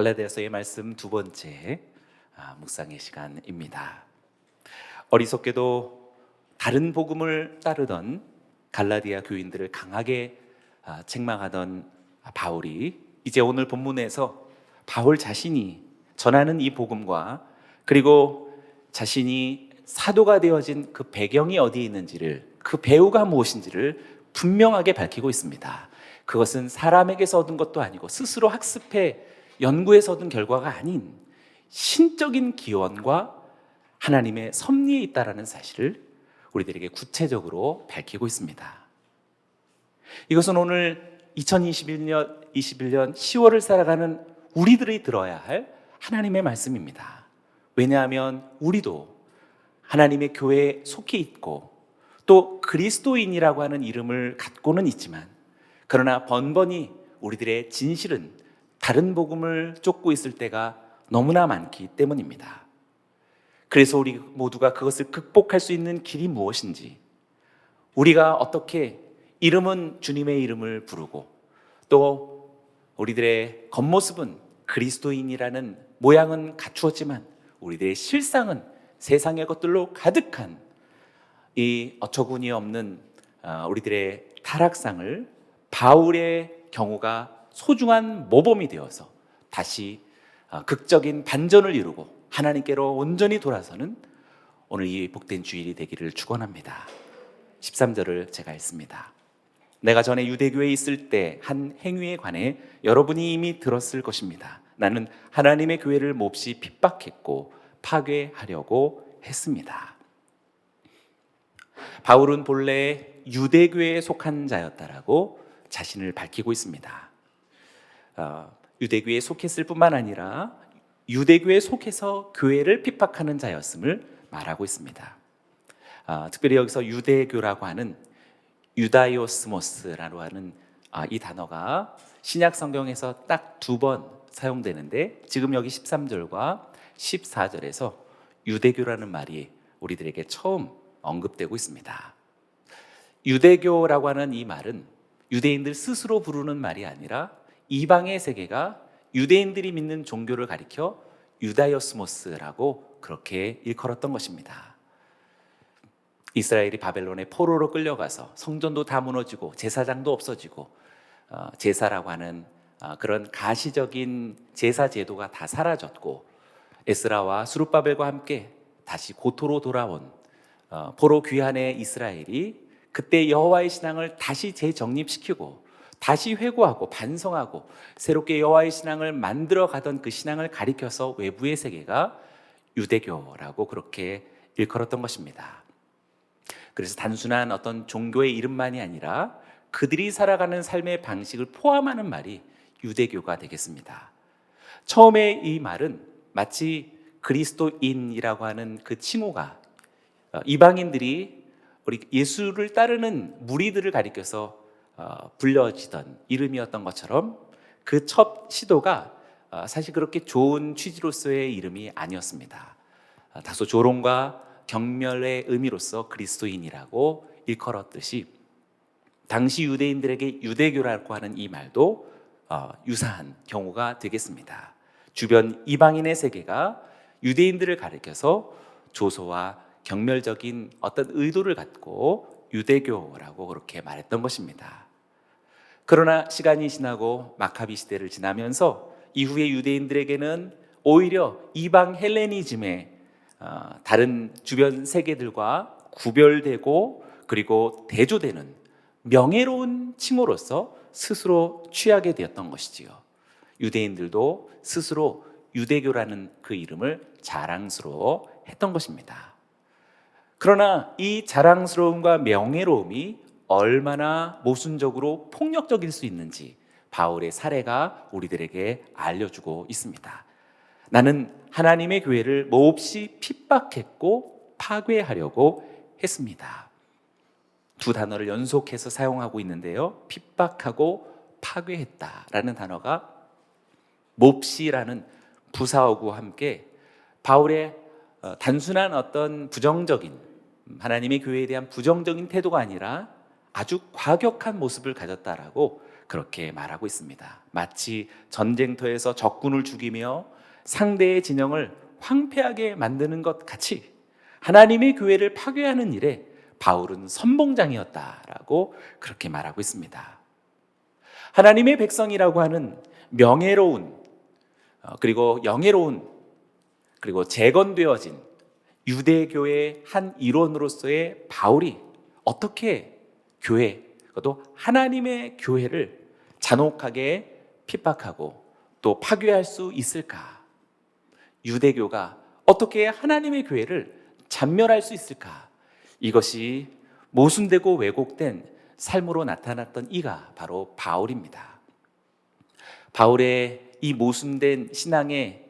갈라디아서의 말씀 두 번째 묵상의 시간입니다. 어리석게도 다른 복음을 따르던 갈라디아 교인들을 강하게 책망하던 바울이 이제 오늘 본문에서 바울 자신이 전하는 이 복음과 그리고 자신이 사도가 되어진 그 배경이 어디에 있는지를, 그 배우가 무엇인지를 분명하게 밝히고 있습니다. 그것은 사람에게서 얻은 것도 아니고 스스로 학습해 연구해서 얻은 결과가 아닌 신적인 기원과 하나님의 섭리에 있다라는 사실을 우리들에게 구체적으로 밝히고 있습니다. 이것은 오늘 2021년 10월을 살아가는 우리들이 들어야 할 하나님의 말씀입니다. 왜냐하면 우리도 하나님의 교회에 속해 있고 또 그리스도인이라고 하는 이름을 갖고는 있지만, 그러나 번번이 우리들의 진실은 다른 복음을 쫓고 있을 때가 너무나 많기 때문입니다. 그래서 우리 모두가 그것을 극복할 수 있는 길이 무엇인지, 우리가 어떻게 이름은 주님의 이름을 부르고 또 우리들의 겉모습은 그리스도인이라는 모양은 갖추었지만 우리들의 실상은 세상의 것들로 가득한 이 어처구니 없는 우리들의 타락상을 바울의 경우가 소중한 모범이 되어서 다시 극적인 반전을 이루고 하나님께로 온전히 돌아서는 오늘 이 복된 주일이 되기를 축원합니다. 13절을 제가 읽습니다. 내가 전에 유대교에 있을 때 한 행위에 관해 여러분이 이미 들었을 것입니다. 나는 하나님의 교회를 몹시 핍박했고 파괴하려고 했습니다. 바울은 본래 유대교에 속한 자였다라고 자신을 밝히고 있습니다. 유대교에 속했을 뿐만 아니라 유대교에 속해서 교회를 핍박하는 자였음을 말하고 있습니다. 특별히 여기서 유대교라고 하는 유다이오스모스라고 하는 이 단어가 신약 성경에서 딱 2번 사용되는데, 지금 여기 13절과 14절에서 유대교라는 말이 우리들에게 처음 언급되고 있습니다. 유대교라고 하는 이 말은 유대인들 스스로 부르는 말이 아니라 이방의 세계가 유대인들이 믿는 종교를 가리켜 유다이오스모스라고 그렇게 일컬었던 것입니다. 이스라엘이 바벨론의 포로로 끌려가서 성전도 다 무너지고 제사장도 없어지고 제사라고 하는 그런 가시적인 제사 제도가 다 사라졌고, 에스라와 스룹바벨과 함께 다시 고토로 돌아온 포로 귀환의 이스라엘이 그때 여호와의 신앙을 다시 재정립시키고 다시 회고하고 반성하고 새롭게 여호와의 신앙을 만들어 가던 그 신앙을 가리켜서 외부의 세계가 유대교라고 그렇게 일컬었던 것입니다. 그래서 단순한 어떤 종교의 이름만이 아니라 그들이 살아가는 삶의 방식을 포함하는 말이 유대교가 되겠습니다. 처음에 이 말은 마치 그리스도인이라고 하는 그 칭호가 이방인들이 우리 예수를 따르는 무리들을 가리켜서 불려지던 이름이었던 것처럼 그 첫 시도가 사실 그렇게 좋은 취지로서의 이름이 아니었습니다. 다소 조롱과 경멸의 의미로서 그리스도인이라고 일컬었듯이 당시 유대인들에게 유대교라고 하는 이 말도 유사한 경우가 되겠습니다. 주변 이방인의 세계가 유대인들을 가리켜서 조소와 경멸적인 어떤 의도를 갖고 유대교라고 그렇게 말했던 것입니다. 그러나 시간이 지나고 마카비 시대를 지나면서 이후에 유대인들에게는 오히려 이방 헬레니즘의 다른 주변 세계들과 구별되고 그리고 대조되는 명예로운 칭호로서 스스로 취하게 되었던 것이지요. 유대인들도 스스로 유대교라는 그 이름을 자랑스러워 했던 것입니다. 그러나 이 자랑스러움과 명예로움이 얼마나 모순적으로 폭력적일 수 있는지 바울의 사례가 우리들에게 알려주고 있습니다. 나는 하나님의 교회를 몹시 핍박했고 파괴하려고 했습니다. 두 단어를 연속해서 사용하고 있는데요, 핍박하고 파괴했다라는 단어가 몹시라는 부사어구와 함께 바울의 단순한 어떤 부정적인, 하나님의 교회에 대한 부정적인 태도가 아니라 아주 과격한 모습을 가졌다라고 그렇게 말하고 있습니다. 마치 전쟁터에서 적군을 죽이며 상대의 진영을 황폐하게 만드는 것 같이 하나님의 교회를 파괴하는 일에 바울은 선봉장이었다라고 그렇게 말하고 있습니다. 하나님의 백성이라고 하는 명예로운 그리고 영예로운 그리고 재건되어진 유대교의 한 일원으로서의 바울이 어떻게 교회, 그것도 하나님의 교회를 잔혹하게 핍박하고 또 파괴할 수 있을까? 유대교가 어떻게 하나님의 교회를 잔멸할 수 있을까? 이것이 모순되고 왜곡된 삶으로 나타났던 이가 바로 바울입니다. 바울의 이 모순된 신앙의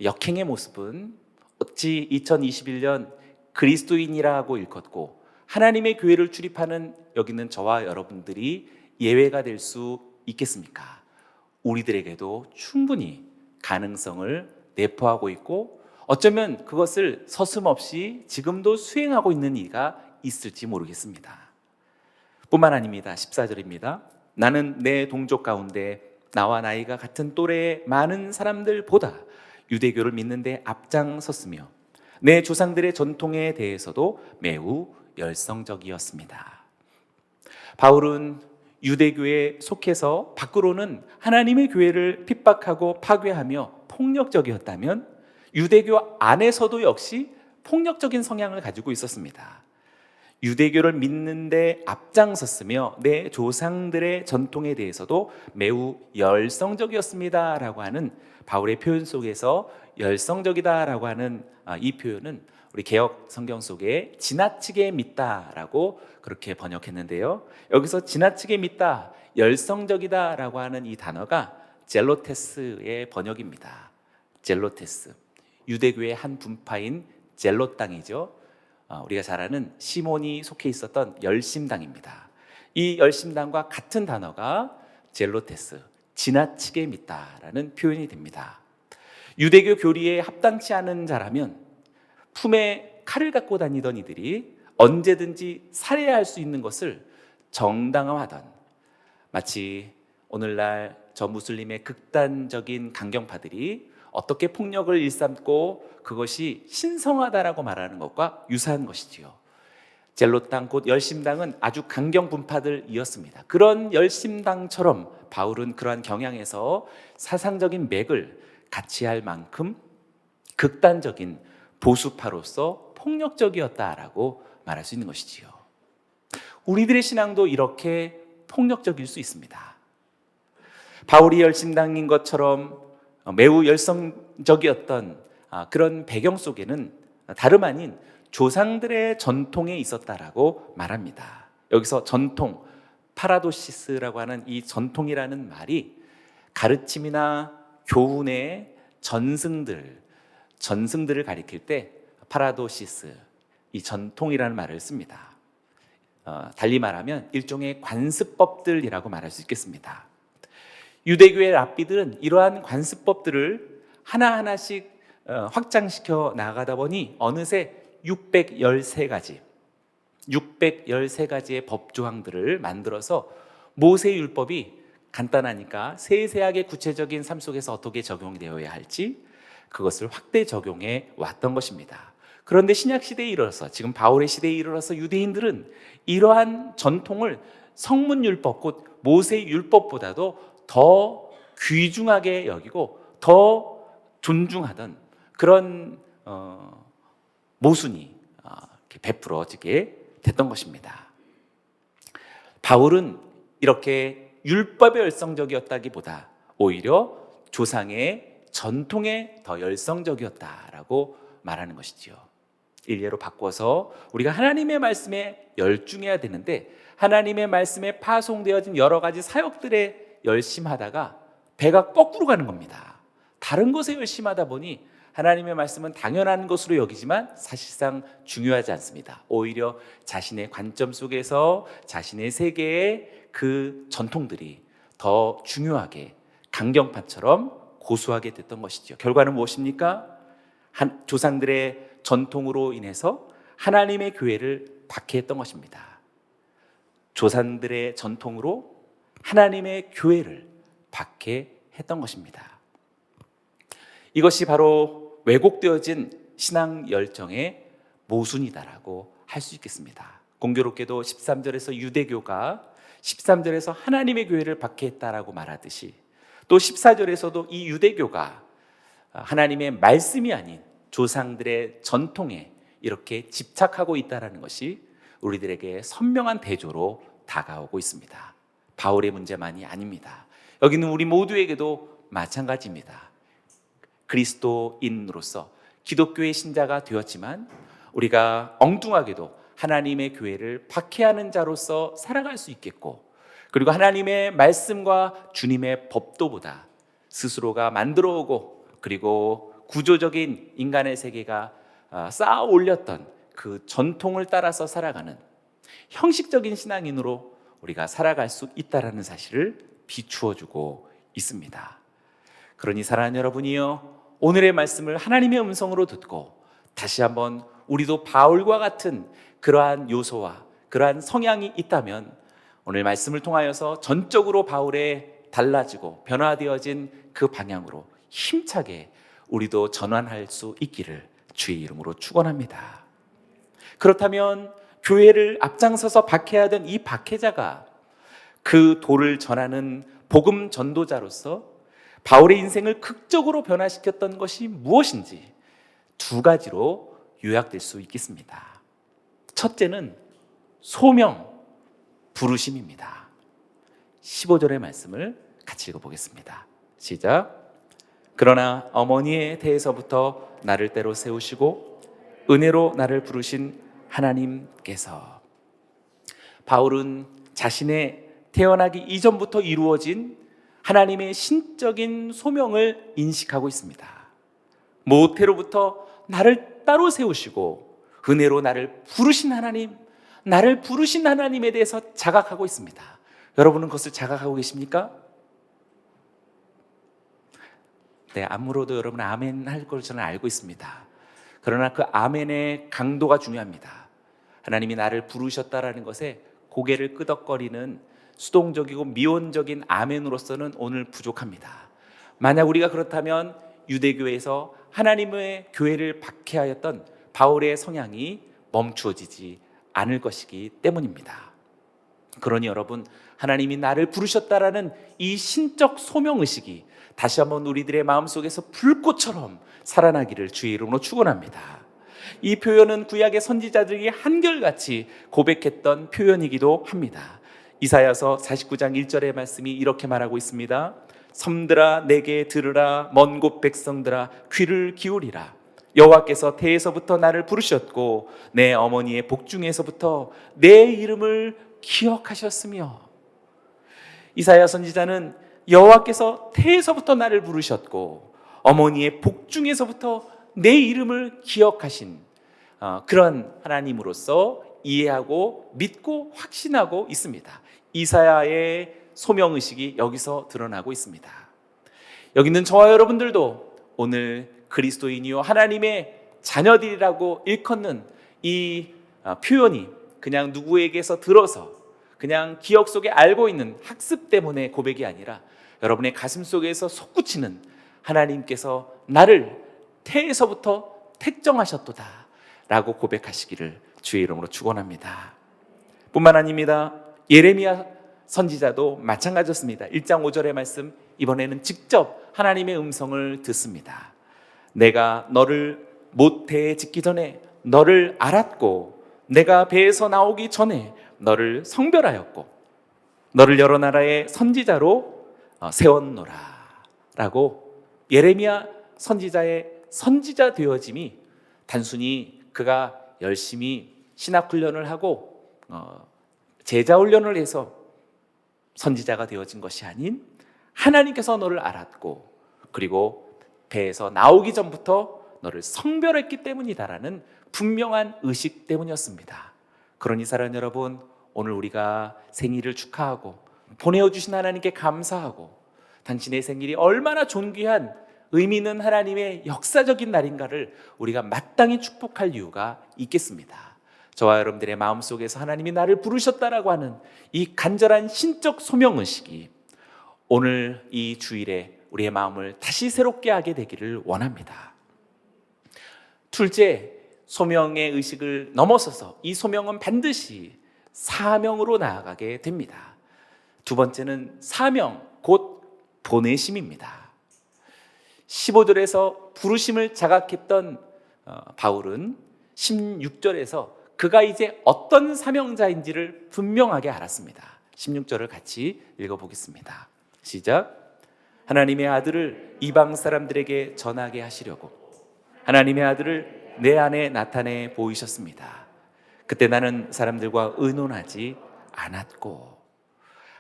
역행의 모습은 어찌 2021년 그리스도인이라고 일컫고 하나님의 교회를 출입하는 여기 있는 저와 여러분들이 예외가 될 수 있겠습니까? 우리들에게도 충분히 가능성을 내포하고 있고 어쩌면 그것을 서슴없이 지금도 수행하고 있는 이가 있을지 모르겠습니다. 뿐만 아닙니다. 14절입니다. 나는 내 동족 가운데 나와 나이가 같은 또래의 많은 사람들보다 유대교를 믿는데 앞장섰으며 내 조상들의 전통에 대해서도 매우 열성적이었습니다. 바울은 유대교에 속해서 밖으로는 하나님의 교회를 핍박하고 파괴하며 폭력적이었다면 유대교 안에서도 역시 폭력적인 성향을 가지고 있었습니다. 유대교를 믿는데 앞장섰으며 내 조상들의 전통에 대해서도 매우 열성적이었습니다라고 하는 바울의 표현 속에서 열성적이다라고 하는 이 표현은 우리 개역 성경 속에 지나치게 믿다라고 그렇게 번역했는데요. 여기서 지나치게 믿다, 열성적이다라고 하는 이 단어가 젤로테스의 번역입니다. 젤로테스, 유대교의 한 분파인 젤롯 당이죠. 우리가 잘 아는 시몬이 속해 있었던 열심당입니다. 이 열심당과 같은 단어가 젤로테스, 지나치게 믿다라는 표현이 됩니다. 유대교 교리에 합당치 않은 자라면 품에 칼을 갖고 다니던 이들이 언제든지 살해할 수 있는 것을 정당화하던, 마치 오늘날 저 무슬림의 극단적인 강경파들이 어떻게 폭력을 일삼고 그것이 신성하다라고 말하는 것과 유사한 것이지요. 젤롯당 곧 열심당은 아주 강경 분파들이었습니다. 그런 열심당처럼 바울은 그러한 경향에서 사상적인 맥을 같이 할 만큼 극단적인 보수파로서 폭력적이었다라고 말할 수 있는 것이지요. 우리들의 신앙도 이렇게 폭력적일 수 있습니다. 바울이 열심당인 것처럼 매우 열성적이었던 그런 배경 속에는 다름 아닌 조상들의 전통에 있었다라고 말합니다. 여기서 전통, 파라도시스라고 하는 이 전통이라는 말이 가르침이나 교훈의 전승들을 가리킬 때 파라도시스, 이 전통이라는 말을 씁니다. 달리 말하면 일종의 관습법들이라고 말할 수 있겠습니다. 유대교의 랍비들은 이러한 관습법들을 하나하나씩 확장시켜 나가다 보니 어느새 613가지의 법조항들을 만들어서 모세율법이 간단하니까 세세하게 구체적인 삶 속에서 어떻게 적용되어야 할지 그것을 확대 적용해 왔던 것입니다. 그런데 신약시대에 이르러서, 지금 바울의 시대에 이르러서 유대인들은 이러한 전통을 성문율법, 곧 모세율법보다도 더 귀중하게 여기고 더 존중하던 그런 모순이 베풀어지게 됐던 것입니다. 바울은 이렇게 율법에 열성적이었다기보다 오히려 조상의 전통에 더 열성적이었다라고 말하는 것이지요. 일례로 바꿔서 우리가 하나님의 말씀에 열중해야 되는데 하나님의 말씀에 파송되어진 여러 가지 사역들에 열심하다가 배가 거꾸로 가는 겁니다. 다른 것에 열심하다 보니 하나님의 말씀은 당연한 것으로 여기지만 사실상 중요하지 않습니다. 오히려 자신의 관점 속에서 자신의 세계의 그 전통들이 더 중요하게 강경파처럼 고수하게 됐던 것이죠. 결과는 무엇입니까? 조상들의 전통으로 인해서 하나님의 교회를 박해했던 것입니다. 조상들의 전통으로 하나님의 교회를 박해했던 것입니다. 이것이 바로 왜곡되어진 신앙 열정의 모순이다라고 할 수 있겠습니다. 공교롭게도 13절에서 유대교가 13절에서 하나님의 교회를 박해했다라고 말하듯이 또 14절에서도 이 유대교가 하나님의 말씀이 아닌 조상들의 전통에 이렇게 집착하고 있다는 것이 우리들에게 선명한 대조로 다가오고 있습니다. 바울의 문제만이 아닙니다. 여기는 우리 모두에게도 마찬가지입니다. 그리스도인으로서 기독교의 신자가 되었지만 우리가 엉뚱하게도 하나님의 교회를 박해하는 자로서 살아갈 수 있겠고, 그리고 하나님의 말씀과 주님의 법도보다 스스로가 만들어 오고 그리고 구조적인 인간의 세계가 쌓아 올렸던 그 전통을 따라서 살아가는 형식적인 신앙인으로 우리가 살아갈 수 있다는 사실을 비추어 주고 있습니다. 그러니 사랑하는 여러분이요, 오늘의 말씀을 하나님의 음성으로 듣고 다시 한번 우리도 바울과 같은 그러한 요소와 그러한 성향이 있다면 오늘 말씀을 통하여서 전적으로 바울의 달라지고 변화되어진 그 방향으로 힘차게 우리도 전환할 수 있기를 주의 이름으로 축원합니다. 그렇다면 교회를 앞장서서 박해하던 이 박해자가 그 도를 전하는 복음 전도자로서 바울의 인생을 극적으로 변화시켰던 것이 무엇인지 두 가지로 요약될 수 있겠습니다. 첫째는 소명, 부르심입니다. 15절의 말씀을 같이 읽어보겠습니다. 시작. 그러나 어머니에 대해서부터 나를 때로 세우시고 은혜로 나를 부르신 하나님께서, 바울은 자신의 태어나기 이전부터 이루어진 하나님의 신적인 소명을 인식하고 있습니다. 모태로부터 나를 따로 세우시고 은혜로 나를 부르신 하나님, 나를 부르신 하나님에 대해서 자각하고 있습니다. 여러분은 그것을 자각하고 계십니까? 네, 아무로도 여러분 아멘 할 걸 저는 알고 있습니다. 그러나 그 아멘의 강도가 중요합니다. 하나님이 나를 부르셨다라는 것에 고개를 끄덕거리는 수동적이고 미온적인 아멘으로서는 오늘 부족합니다. 만약 우리가 그렇다면 유대교에서 하나님의 교회를 박해하였던 바울의 성향이 멈추어지지 않을 것이기 때문입니다. 그러니 여러분, 하나님이 나를 부르셨다라는 이 신적 소명의식이 다시 한번 우리들의 마음속에서 불꽃처럼 살아나기를 주의 이름으로 축원합니다. 이 표현은 구약의 선지자들이 한결같이 고백했던 표현이기도 합니다. 이사야서 49장 1절의 말씀이 이렇게 말하고 있습니다. 섬들아 내게 들으라, 먼 곳 백성들아 귀를 기울이라. 여호와께서 태에서부터 나를 부르셨고 내 어머니의 복중에서부터 내 이름을 기억하셨으며. 이사야 선지자는 여호와께서 태에서부터 나를 부르셨고 어머니의 복중에서부터 내 이름을 기억하신 그런 하나님으로서 이해하고 믿고 확신하고 있습니다. 이사야의 소명의식이 여기서 드러나고 있습니다. 여기 있는 저와 여러분들도 오늘 그리스도인이요 하나님의 자녀들이라고 일컫는 이 표현이 그냥 누구에게서 들어서 그냥 기억 속에 알고 있는 학습 때문에 고백이 아니라 여러분의 가슴 속에서 솟구치는 하나님께서 나를 태에서부터 택정하셨도다 라고 고백하시기를 주의 이름으로 축원합니다. 뿐만 아닙니다. 예레미야 선지자도 마찬가지였습니다. 1장 5절의 말씀, 이번에는 직접 하나님의 음성을 듣습니다. 내가 너를 모태에 짓기 전에 너를 알았고 내가 배에서 나오기 전에 너를 성별하였고 너를 여러 나라의 선지자로 세웠노라 라고 예레미야 선지자의 선지자 되어짐이 단순히 그가 열심히 신학훈련을 하고 제자훈련을 해서 선지자가 되어진 것이 아닌 하나님께서 너를 알았고 그리고 배에서 나오기 전부터 너를 성별했기 때문이다라는 분명한 의식 때문이었습니다. 그러니 사랑하는 여러분, 오늘 우리가 생일을 축하하고 보내어주신 하나님께 감사하고 당신의 생일이 얼마나 존귀한 의미 있는 하나님의 역사적인 날인가를 우리가 마땅히 축복할 이유가 있겠습니다. 저와 여러분들의 마음속에서 하나님이 나를 부르셨다라고 하는 이 간절한 신적 소명의식이 오늘 이 주일에 우리의 마음을 다시 새롭게 하게 되기를 원합니다. 둘째, 소명의 의식을 넘어서서 이 소명은 반드시 사명으로 나아가게 됩니다. 두 번째는 사명, 곧 보내심입니다. 15절에서 부르심을 자각했던 바울은 16절에서 그가 이제 어떤 사명자인지를 분명하게 알았습니다. 16절을 같이 읽어보겠습니다. 시작. 하나님의 아들을 이방 사람들에게 전하게 하시려고 하나님의 아들을 내 안에 나타내 보이셨습니다. 그때 나는 사람들과 의논하지 않았고.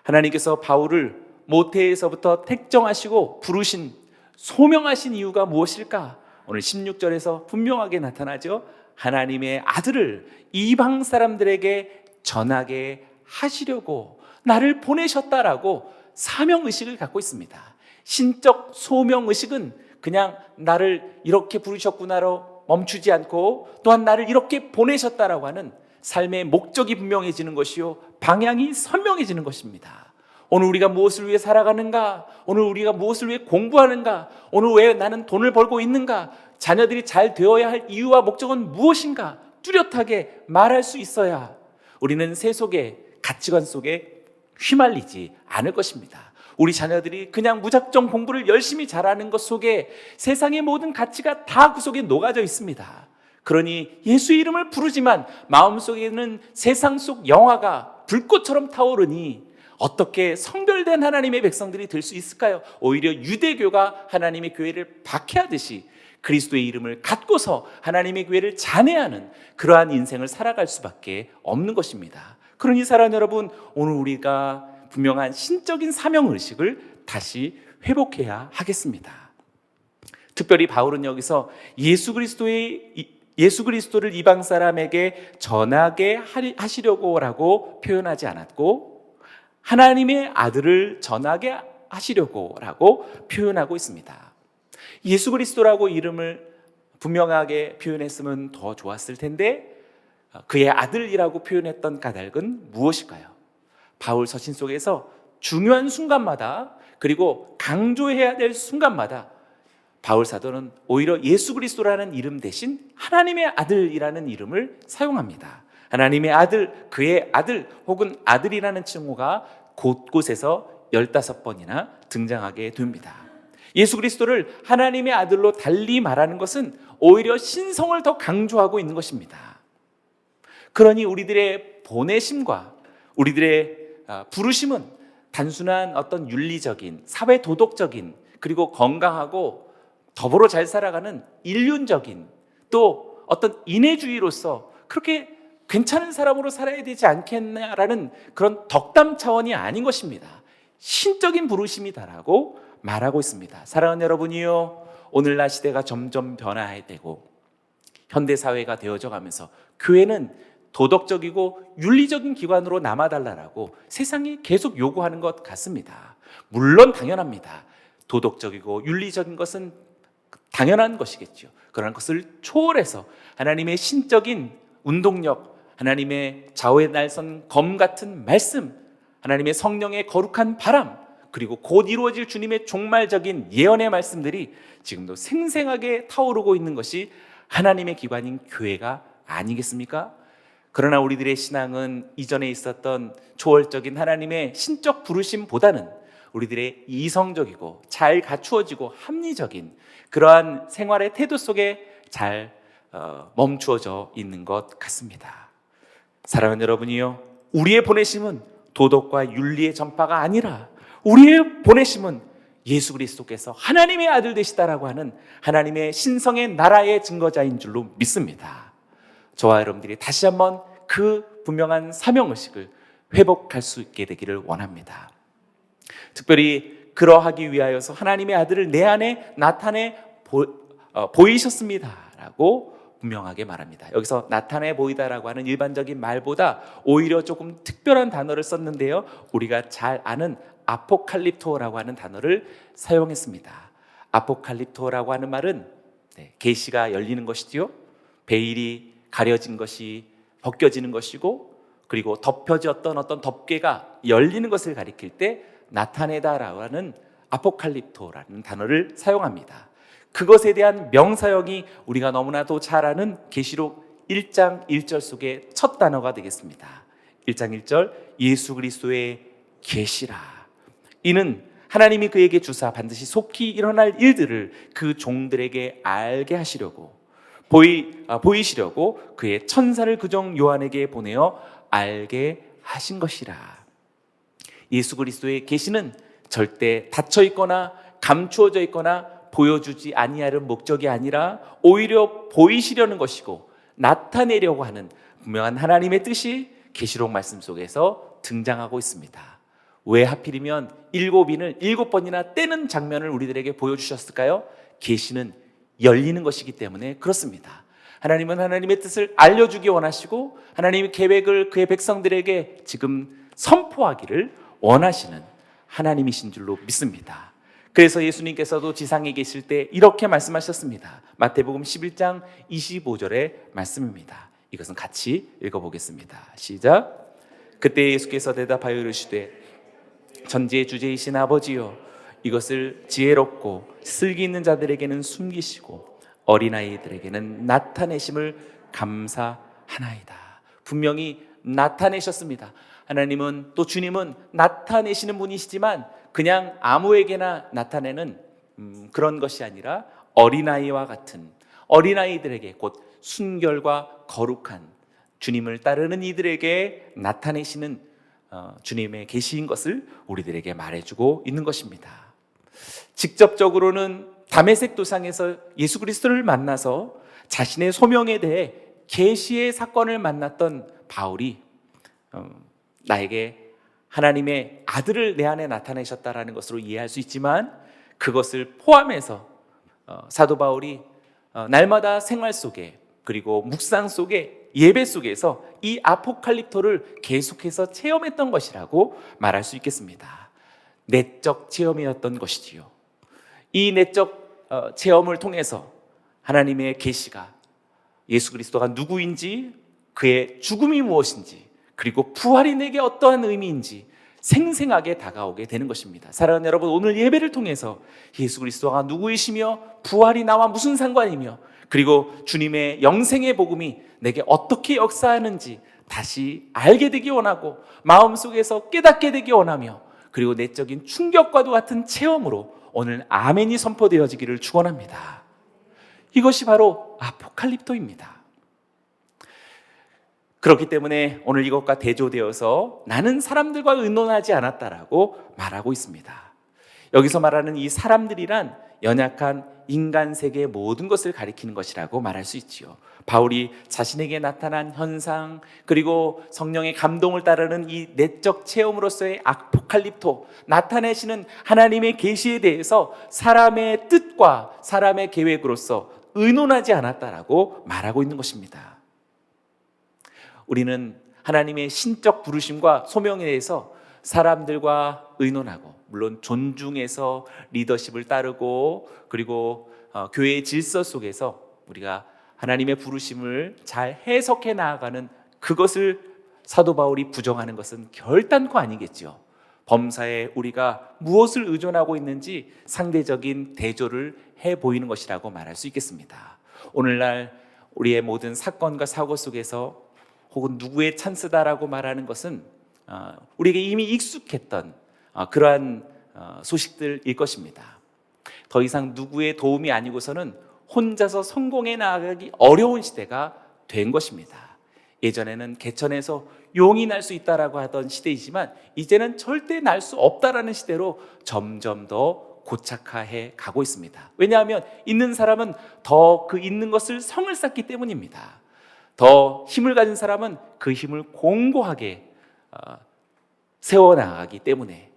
하나님께서 바울을 모태에서부터 택정하시고 부르신, 소명하신 이유가 무엇일까? 오늘 16절에서 분명하게 나타나죠. 하나님의 아들을 이방 사람들에게 전하게 하시려고 나를 보내셨다라고 사명의식을 갖고 있습니다. 신적 소명의식은 그냥 나를 이렇게 부르셨구나로 멈추지 않고 또한 나를 이렇게 보내셨다라고 하는 삶의 목적이 분명해지는 것이요, 방향이 선명해지는 것입니다. 오늘 우리가 무엇을 위해 살아가는가? 오늘 우리가 무엇을 위해 공부하는가? 오늘 왜 나는 돈을 벌고 있는가? 자녀들이 잘 되어야 할 이유와 목적은 무엇인가? 뚜렷하게 말할 수 있어야 우리는 세속의 가치관 속에 휘말리지 않을 것입니다. 우리 자녀들이 그냥 무작정 공부를 열심히 잘하는 것 속에 세상의 모든 가치가 다 그 속에 녹아져 있습니다. 그러니 예수의 이름을 부르지만 마음속에는 세상 속 영화가 불꽃처럼 타오르니 어떻게 성별된 하나님의 백성들이 될 수 있을까요? 오히려 유대교가 하나님의 교회를 박해하듯이 그리스도의 이름을 갖고서 하나님의 교회를 잔해하는 그러한 인생을 살아갈 수밖에 없는 것입니다. 그러니 사랑하는 여러분, 오늘 우리가 분명한 신적인 사명의식을 다시 회복해야 하겠습니다. 특별히 바울은 여기서 예수 그리스도를 이방 사람에게 전하게 하시려고라고 표현하지 않았고 하나님의 아들을 전하게 하시려고라고 표현하고 있습니다. 예수 그리스도라고 이름을 분명하게 표현했으면 더 좋았을 텐데 그의 아들이라고 표현했던 까닭은 무엇일까요? 바울 서신 속에서 중요한 순간마다 그리고 강조해야 될 순간마다 바울 사도는 오히려 예수 그리스도라는 이름 대신 하나님의 아들이라는 이름을 사용합니다. 하나님의 아들, 그의 아들 혹은 아들이라는 칭호가 곳곳에서 15번이나 등장하게 됩니다. 예수 그리스도를 하나님의 아들로 달리 말하는 것은 오히려 신성을 더 강조하고 있는 것입니다. 그러니 우리들의 보내심과 우리들의 부르심은 단순한 어떤 윤리적인, 사회 도덕적인, 그리고 건강하고 더불어 잘 살아가는 인륜적인, 또 어떤 인애주의로서 그렇게 괜찮은 사람으로 살아야 되지 않겠냐라는 그런 덕담 차원이 아닌 것입니다. 신적인 부르심이다라고 말하고 있습니다. 사랑하는 여러분이요, 오늘날 시대가 점점 변화되고 현대사회가 되어져 가면서 교회는 도덕적이고 윤리적인 기관으로 남아달라고 세상이 계속 요구하는 것 같습니다. 물론 당연합니다. 도덕적이고 윤리적인 것은 당연한 것이겠죠. 그런 것을 초월해서 하나님의 신적인 운동력, 하나님의 좌우에 날선 검 같은 말씀, 하나님의 성령의 거룩한 바람, 그리고 곧 이루어질 주님의 종말적인 예언의 말씀들이 지금도 생생하게 타오르고 있는 것이 하나님의 기관인 교회가 아니겠습니까? 그러나 우리들의 신앙은 이전에 있었던 초월적인 하나님의 신적 부르심보다는 우리들의 이성적이고 잘 갖추어지고 합리적인 그러한 생활의 태도 속에 잘 멈추어져 있는 것 같습니다. 사랑하는 여러분이요, 우리의 보내심은 도덕과 윤리의 전파가 아니라 우리의 보내심은 예수 그리스도께서 하나님의 아들 되시다라고 하는 하나님의 신성의 나라의 증거자인 줄로 믿습니다. 저와 여러분들이 다시 한번 그 분명한 사명의식을 회복할 수 있게 되기를 원합니다. 특별히 그러하기 위하여서 하나님의 아들을 내 안에 나타내 보이셨습니다라고 분명하게 말합니다. 여기서 나타내 보이다라고 하는 일반적인 말보다 오히려 조금 특별한 단어를 썼는데요, 우리가 잘 아는 아포칼립토라고 하는 단어를 사용했습니다. 아포칼립토라고 하는 말은 계시가 열리는 것이지요, 베일이 가려진 것이 벗겨지는 것이고, 그리고 덮여졌던 어떤 덮개가 열리는 것을 가리킬 때 나타내다라고 하는 아포칼립토라는 단어를 사용합니다. 그것에 대한 명사형이 우리가 너무나도 잘 아는 계시록 1장 1절 속의 첫 단어가 되겠습니다. 1장 1절, 예수 그리스도의 계시라. 이는 하나님이 그에게 주사 반드시 속히 일어날 일들을 그 종들에게 알게 하시려고 보이시려고 그의 천사를 그종 요한에게 보내어 알게 하신 것이라. 예수 그리스도의 계시는 절대 닫혀 있거나 감추어져 있거나 보여주지 아니하는 목적이 아니라 오히려 보이시려는 것이고 나타내려고 하는 분명한 하나님의 뜻이 계시록 말씀 속에서 등장하고 있습니다. 왜 하필이면 7인을 7번이나 떼는 장면을 우리들에게 보여주셨을까요? 계시는 열리는 것이기 때문에 그렇습니다. 하나님은 하나님의 뜻을 알려주기 원하시고 하나님의 계획을 그의 백성들에게 지금 선포하기를 원하시는 하나님이신 줄로 믿습니다. 그래서 예수님께서도 지상에 계실 때 이렇게 말씀하셨습니다. 마태복음 11장 25절의 말씀입니다. 이것은 같이 읽어보겠습니다. 시작. 그때 예수께서 대답하여 이르시되 전지의 주제이신 아버지여, 이것을 지혜롭고 슬기 있는 자들에게는 숨기시고 어린아이들에게는 나타내심을 감사하나이다. 분명히 나타내셨습니다. 하나님은, 또 주님은 나타내시는 분이시지만 그냥 아무에게나 나타내는 그런 것이 아니라 어린아이와 같은, 어린아이들에게 곧 순결과 거룩한 주님을 따르는 이들에게 나타내시는 주님의 계시인 것을 우리들에게 말해주고 있는 것입니다. 직접적으로는 다메섹 도상에서 예수 그리스도를 만나서 자신의 소명에 대해 계시의 사건을 만났던 바울이 나에게 하나님의 아들을 내 안에 나타내셨다라는 것으로 이해할 수 있지만, 그것을 포함해서 사도 바울이 날마다 생활 속에, 그리고 묵상 속에, 예배 속에서 이 아포칼립토를 계속해서 체험했던 것이라고 말할 수 있겠습니다. 내적 체험이었던 것이지요. 이 내적 체험을 통해서 하나님의 계시가, 예수 그리스도가 누구인지, 그의 죽음이 무엇인지, 그리고 부활이 내게 어떠한 의미인지 생생하게 다가오게 되는 것입니다. 사랑하는 여러분, 오늘 예배를 통해서 예수 그리스도가 누구이시며 부활이 나와 무슨 상관이며, 그리고 주님의 영생의 복음이 내게 어떻게 역사하는지 다시 알게 되기 원하고 마음속에서 깨닫게 되기 원하며, 그리고 내적인 충격과도 같은 체험으로 오늘 아멘이 선포되어지기를 축원합니다. 이것이 바로 아포칼립토입니다. 그렇기 때문에 오늘 이것과 대조되어서 나는 사람들과 의논하지 않았다라고 말하고 있습니다. 여기서 말하는 이 사람들이란 연약한 인간 세계의 모든 것을 가리키는 것이라고 말할 수 있지요. 바울이 자신에게 나타난 현상, 그리고 성령의 감동을 따르는 이 내적 체험으로서의 아포칼립토, 나타내시는 하나님의 계시에 대해서 사람의 뜻과 사람의 계획으로서 의논하지 않았다라고 말하고 있는 것입니다. 우리는 하나님의 신적 부르심과 소명에 대해서 사람들과 의논하고, 물론 존중해서 리더십을 따르고, 그리고 교회의 질서 속에서 우리가 하나님의 부르심을 잘 해석해 나아가는 그것을 사도 바울이 부정하는 것은 결단코 아니겠죠. 범사에 우리가 무엇을 의존하고 있는지 상대적인 대조를 해 보이는 것이라고 말할 수 있겠습니다. 오늘날 우리의 모든 사건과 사고 속에서 혹은 누구의 찬스다라고 말하는 것은 우리에게 이미 익숙했던 그러한 소식들일 것입니다. 더 이상 누구의 도움이 아니고서는 혼자서 성공해 나아가기 어려운 시대가 된 것입니다. 예전에는 개천에서 용이 날 수 있다라고 하던 시대이지만 이제는 절대 날 수 없다라는 시대로 점점 더 고착화해 가고 있습니다. 왜냐하면 있는 사람은 더 그 있는 것을 성을 쌓기 때문입니다. 더 힘을 가진 사람은 그 힘을 공고하게 세워나가기 때문에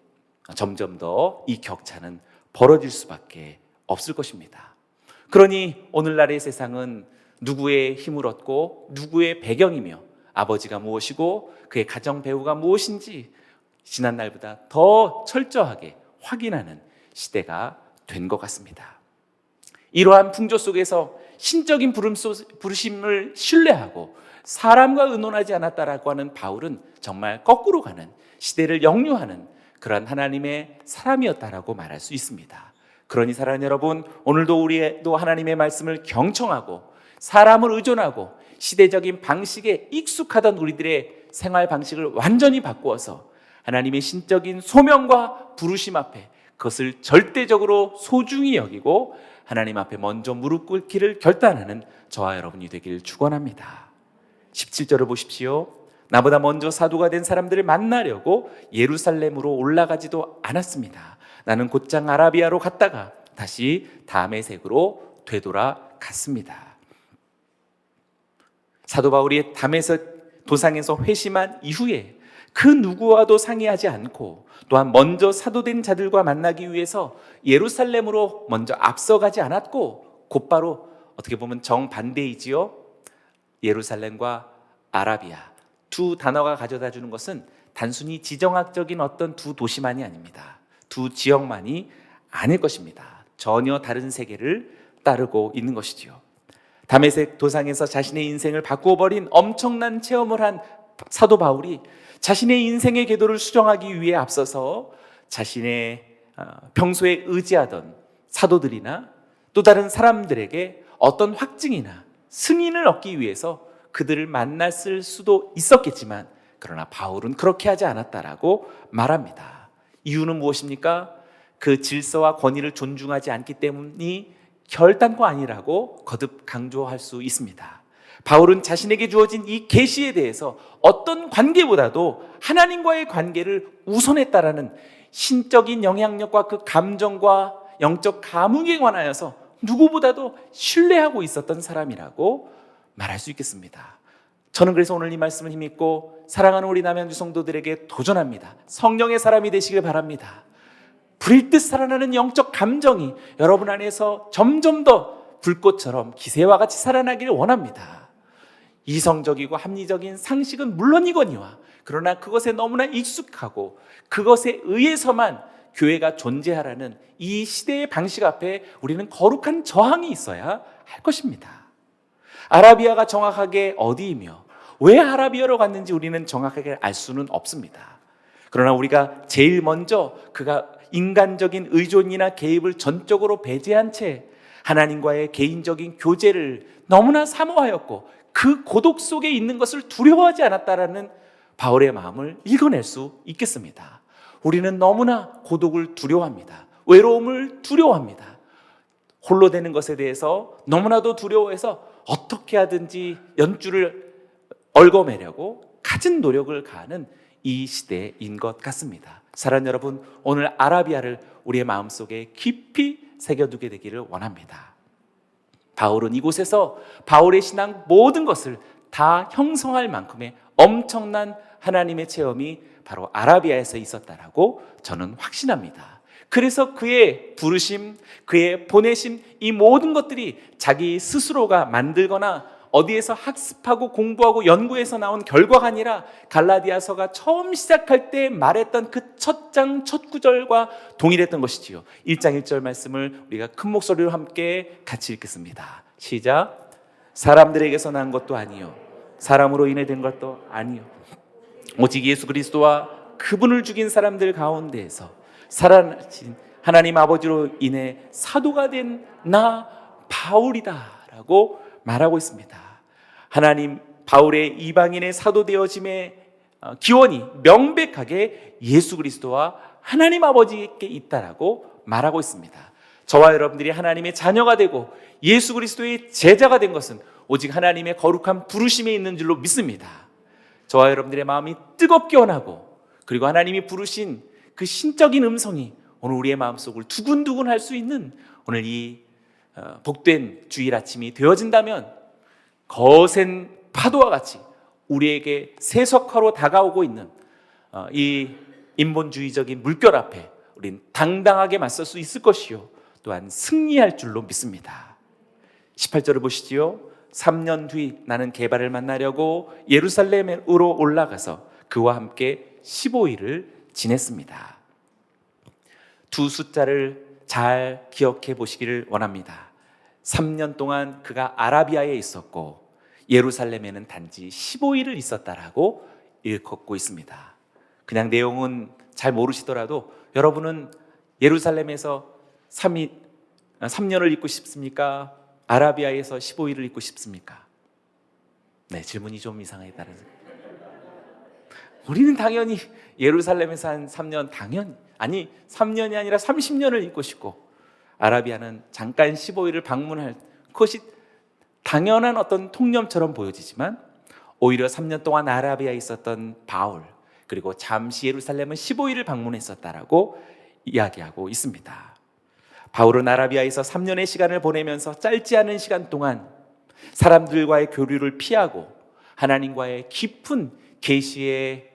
점점 더 이 격차는 벌어질 수밖에 없을 것입니다. 그러니 오늘날의 세상은 누구의 힘을 얻고 누구의 배경이며 아버지가 무엇이고 그의 가정 배우가 무엇인지 지난 날보다 더 철저하게 확인하는 시대가 된 것 같습니다. 이러한 풍조 속에서 신적인 부르심을 신뢰하고 사람과 의논하지 않았다라고 하는 바울은 정말 거꾸로 가는, 시대를 역류하는 그런 하나님의 사람이었다라고 말할 수 있습니다. 그러니 사랑하는 여러분, 오늘도 우리도 하나님의 말씀을 경청하고 사람을 의존하고 시대적인 방식에 익숙하던 우리들의 생활 방식을 완전히 바꾸어서 하나님의 신적인 소명과 부르심 앞에 그것을 절대적으로 소중히 여기고 하나님 앞에 먼저 무릎 꿇기를 결단하는 저와 여러분이 되길 축원합니다. 17절을 보십시오. 나보다 먼저 사도가 된 사람들을 만나려고 예루살렘으로 올라가지도 않았습니다. 나는 곧장 아라비아로 갔다가 다시 다메섹으로 되돌아갔습니다. 사도 바울이 다메섹 도상에서 회심한 이후에 그 누구와도 상의하지 않고 또한 먼저 사도된 자들과 만나기 위해서 예루살렘으로 먼저 앞서가지 않았고 곧바로 어떻게 보면 정반대이지요. 예루살렘과 아라비아 두 단어가 가져다 주는 것은 단순히 지정학적인 어떤 두 도시만이 아닙니다. 두 지역만이 아닐 것입니다. 전혀 다른 세계를 따르고 있는 것이지요. 다메섹 도상에서 자신의 인생을 바꾸어버린 엄청난 체험을 한 사도 바울이 자신의 인생의 궤도를 수정하기 위해 앞서서 자신의 평소에 의지하던 사도들이나 또 다른 사람들에게 어떤 확증이나 승인을 얻기 위해서 그들을 만났을 수도 있었겠지만 그러나 바울은 그렇게 하지 않았다라고 말합니다. 이유는 무엇입니까? 그 질서와 권위를 존중하지 않기 때문이 결단코 아니라고 거듭 강조할 수 있습니다. 바울은 자신에게 주어진 이 계시에 대해서 어떤 관계보다도 하나님과의 관계를 우선했다라는 신적인 영향력과 그 감정과 영적 감흥에 관하여서 누구보다도 신뢰하고 있었던 사람이라고 말할 수 있겠습니다. 저는 그래서 오늘 이 말씀을 힘입고 사랑하는 우리 남양주 성도들에게 도전합니다. 성령의 사람이 되시길 바랍니다. 불일 듯 살아나는 영적 감정이 여러분 안에서 점점 더 불꽃처럼 기세와 같이 살아나기를 원합니다. 이성적이고 합리적인 상식은 물론이거니와 그러나 그것에 너무나 익숙하고 그것에 의해서만 교회가 존재하라는 이 시대의 방식 앞에 우리는 거룩한 저항이 있어야 할 것입니다. 아라비아가 정확하게 어디이며 왜 아라비아로 갔는지 우리는 정확하게 알 수는 없습니다. 그러나 우리가 제일 먼저 그가 인간적인 의존이나 개입을 전적으로 배제한 채 하나님과의 개인적인 교제를 너무나 사모하였고 그 고독 속에 있는 것을 두려워하지 않았다라는 바울의 마음을 읽어낼 수 있겠습니다. 우리는 너무나 고독을 두려워합니다. 외로움을 두려워합니다. 홀로 되는 것에 대해서 너무나도 두려워해서 어떻게 하든지 연줄을 얽어매려고 갖은 노력을 가하는 이 시대인 것 같습니다. 사랑하는 여러분, 오늘 아라비아를 우리의 마음속에 깊이 새겨두게 되기를 원합니다. 바울은 이곳에서 바울의 신앙 모든 것을 다 형성할 만큼의 엄청난 하나님의 체험이 바로 아라비아에서 있었다라고 저는 확신합니다. 그래서 그의 부르심, 그의 보내심, 이 모든 것들이 자기 스스로가 만들거나 어디에서 학습하고 공부하고 연구해서 나온 결과가 아니라 갈라디아서가 처음 시작할 때 말했던 그 첫 장 첫 구절과 동일했던 것이지요. 1장 1절 말씀을 우리가 큰 목소리로 함께 같이 읽겠습니다. 시작. 사람들에게서 난 것도 아니요 사람으로 인해 된 것도 아니요 오직 예수 그리스도와 그분을 죽인 사람들 가운데에서 살아나신 하나님 아버지로 인해 사도가 된 나 바울이다 라고 말하고 있습니다. 하나님 바울의 이방인의 사도 되어짐의 기원이 명백하게 예수 그리스도와 하나님 아버지께 있다라고 말하고 있습니다. 저와 여러분들이 하나님의 자녀가 되고 예수 그리스도의 제자가 된 것은 오직 하나님의 거룩한 부르심에 있는 줄로 믿습니다. 저와 여러분들의 마음이 뜨겁게 원하고 그리고 하나님이 부르신 그 신적인 음성이 오늘 우리의 마음속을 두근두근 할 수 있는 오늘 이 복된 주일 아침이 되어진다면 거센 파도와 같이 우리에게 세속화로 다가오고 있는 이 인본주의적인 물결 앞에 우린 당당하게 맞설 수 있을 것이요 또한 승리할 줄로 믿습니다. 18절을 보시지요. 3년 뒤 나는 게바를 만나려고 예루살렘으로 올라가서 그와 함께 15일을 지냈습니다. 두 숫자를 잘 기억해 보시기를 원합니다. 3년 동안 그가 아라비아에 있었고 예루살렘에는 단지 15일을 있었다라고 일컫고 있습니다. 그냥 내용은 잘 모르시더라도 여러분은 예루살렘에서 3년을 있고 싶습니까? 아라비아에서 15일을 있고 싶습니까? 네, 질문이 좀 이상하게 따라서 우리는 당연히 예루살렘에서 한 3년, 당연히, 아니 3년이 아니라 30년을 있고 싶고, 아라비아는 잠깐 15일을 방문할 것이 당연한 어떤 통념처럼 보여지지만, 오히려 3년 동안 아라비아에 있었던 바울, 그리고 잠시 예루살렘은 15일을 방문했었다라고 이야기하고 있습니다. 바울은 아라비아에서 3년의 시간을 보내면서 짧지 않은 시간 동안 사람들과의 교류를 피하고 하나님과의 깊은 계시의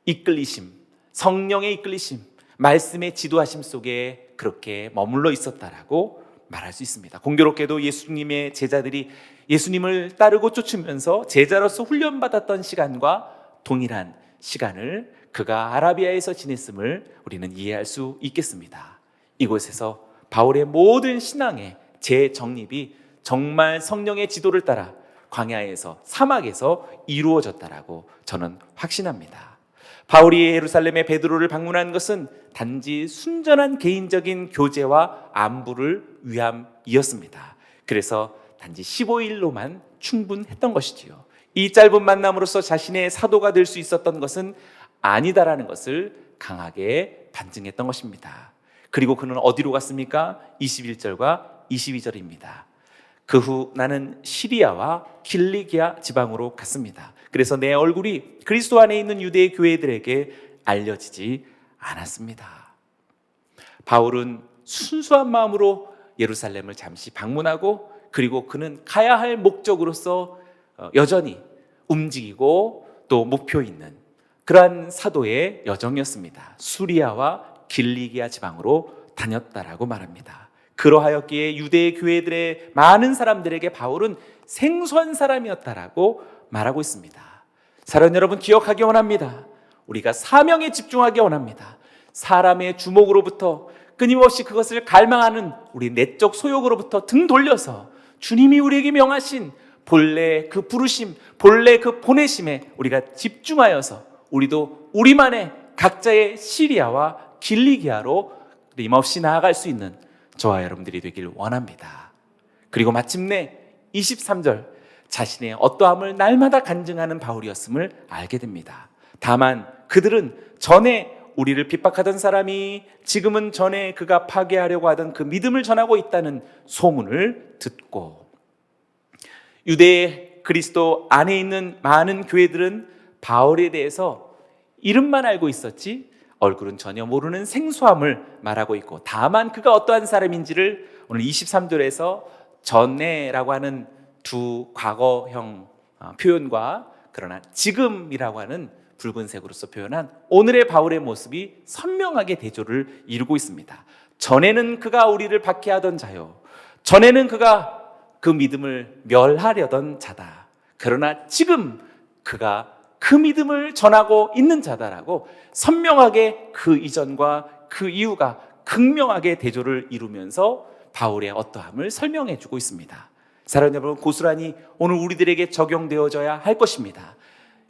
이끌리심, 성령의 이끌리심, 말씀의 지도하심 속에 그렇게 머물러 있었다라고 말할 수 있습니다. 공교롭게도 예수님의 제자들이 예수님을 따르고 쫓으면서 제자로서 훈련받았던 시간과 동일한 시간을 그가 아라비아에서 지냈음을 우리는 이해할 수 있겠습니다. 이곳에서 바울의 모든 신앙의 재정립이 정말 성령의 지도를 따라 광야에서, 사막에서 이루어졌다라고 저는 확신합니다. 바울이 예루살렘의 베드로를 방문한 것은 단지 순전한 개인적인 교제와 안부를 위함이었습니다. 그래서 단지 15일로만 충분했던 것이지요. 이 짧은 만남으로써 자신의 사도가 될 수 있었던 것은 아니다라는 것을 강하게 반증했던 것입니다. 그리고 그는 어디로 갔습니까? 21절과 22절입니다. 그 후 나는 시리아와 길리기아 지방으로 갔습니다. 그래서 내 얼굴이 그리스도 안에 있는 유대 교회들에게 알려지지 않았습니다. 바울은 순수한 마음으로 예루살렘을 잠시 방문하고, 그리고 그는 가야 할 목적으로서 여전히 움직이고 또 목표 있는 그러한 사도의 여정이었습니다. 수리아와 길리기아 지방으로 다녔다라고 말합니다. 그러하였기에 유대 교회들의 많은 사람들에게 바울은 생소한 사람이었다라고 말하고 있습니다. 사랑하는 여러분, 기억하기 원합니다. 우리가 사명에 집중하기 원합니다. 사람의 주목으로부터, 끊임없이 그것을 갈망하는 우리 내적 소욕으로부터 등 돌려서 주님이 우리에게 명하신 본래 그 부르심, 본래 그 보내심에 우리가 집중하여서 우리도 우리만의 각자의 시리아와 길리기아로 끊임없이 나아갈 수 있는 저와 여러분들이 되길 원합니다. 그리고 마침내 23절, 자신의 어떠함을 날마다 간증하는 바울이었음을 알게 됩니다. 다만 그들은 전에 우리를 핍박하던 사람이 지금은 전에 그가 파괴하려고 하던 그 믿음을 전하고 있다는 소문을 듣고, 유대 그리스도 안에 있는 많은 교회들은 바울에 대해서 이름만 알고 있었지 얼굴은 전혀 모르는 생소함을 말하고 있고, 다만 그가 어떠한 사람인지를 오늘 23절에서 전에라고 하는 두 과거형 표현과 그러나 지금이라고 하는 붉은색으로서 표현한 오늘의 바울의 모습이 선명하게 대조를 이루고 있습니다. 전에는 그가 우리를 박해하던 자요, 전에는 그가 그 믿음을 멸하려던 자다. 그러나 지금 그가 그 믿음을 전하고 있는 자다라고 선명하게 그 이전과 그 이후가 극명하게 대조를 이루면서 바울의 어떠함을 설명해 주고 있습니다. 사랑하는 여러분, 고스란히 오늘 우리들에게 적용되어져야 할 것입니다.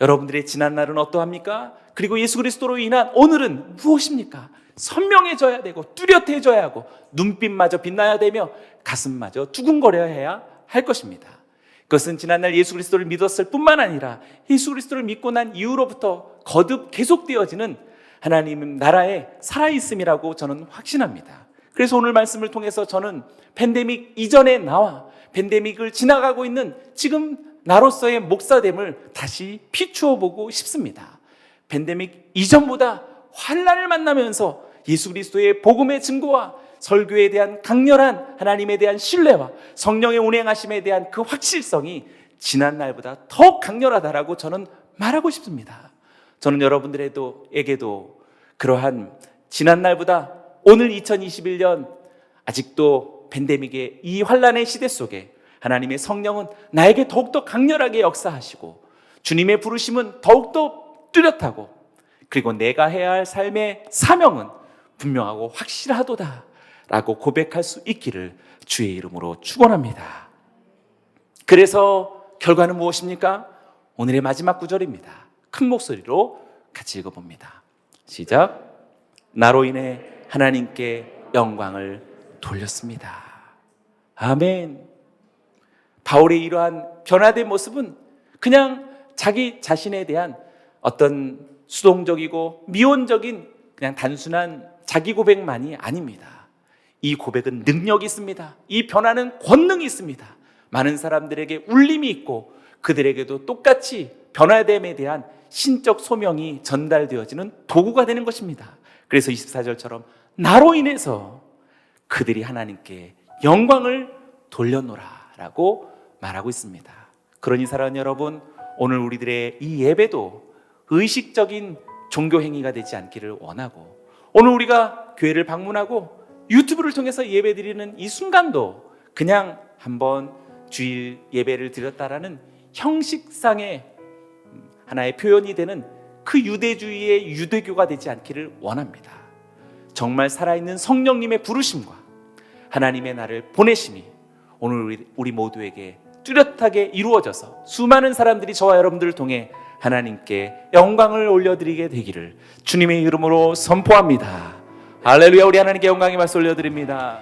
여러분들의 지난날은 어떠합니까? 그리고 예수 그리스도로 인한 오늘은 무엇입니까? 선명해져야 되고 뚜렷해져야 하고 눈빛마저 빛나야 되며 가슴마저 두근거려야 해야 할 것입니다. 그것은 지난날 예수 그리스도를 믿었을 뿐만 아니라 예수 그리스도를 믿고 난 이후로부터 거듭 계속되어지는 하나님 나라의 살아있음이라고 저는 확신합니다. 그래서 오늘 말씀을 통해서 저는 팬데믹 이전에 나와 팬데믹을 지나가고 있는 지금 나로서의 목사됨을 다시 비추어 보고 싶습니다. 팬데믹 이전보다 환난을 만나면서 예수 그리스도의 복음의 증거와 설교에 대한 강렬한 하나님에 대한 신뢰와 성령의 운행하심에 대한 그 확실성이 지난 날보다 더 강렬하다라고 저는 말하고 싶습니다. 저는 여러분들에게도 그러한 지난 날보다 오늘 2021년 아직도 팬데믹의 이 환난의 시대 속에 하나님의 성령은 나에게 더욱더 강렬하게 역사하시고 주님의 부르심은 더욱더 뚜렷하고, 그리고 내가 해야 할 삶의 사명은 분명하고 확실하도다 라고 고백할 수 있기를 주의 이름으로 축원합니다. 그래서 결과는 무엇입니까? 오늘의 마지막 구절입니다. 큰 목소리로 같이 읽어봅니다. 시작. 나로 인해 하나님께 영광을 돌렸습니다. 아멘. 바울의 이러한 변화된 모습은 그냥 자기 자신에 대한 어떤 수동적이고 미온적인 그냥 단순한 자기 고백만이 아닙니다. 이 고백은 능력이 있습니다. 이 변화는 권능이 있습니다. 많은 사람들에게 울림이 있고 그들에게도 똑같이 변화됨에 대한 신적 소명이 전달되어지는 도구가 되는 것입니다. 그래서 24절처럼 나로 인해서 그들이 하나님께 영광을 돌려노라 라고 말하고 있습니다. 그러니 사랑하는 여러분, 오늘 우리들의 이 예배도 의식적인 종교 행위가 되지 않기를 원하고, 오늘 우리가 교회를 방문하고 유튜브를 통해서 예배드리는 이 순간도 그냥 한번 주일 예배를 드렸다라는 형식상의 하나의 표현이 되는 그 유대주의의 유대교가 되지 않기를 원합니다. 정말 살아있는 성령님의 부르심과 하나님의 나를 보내심이 오늘 우리 모두에게 뚜렷하게 이루어져서 수많은 사람들이 저와 여러분들을 통해 하나님께 영광을 올려드리게 되기를 주님의 이름으로 선포합니다. 할렐루야. 우리 하나님께 영광의 말씀 올려드립니다.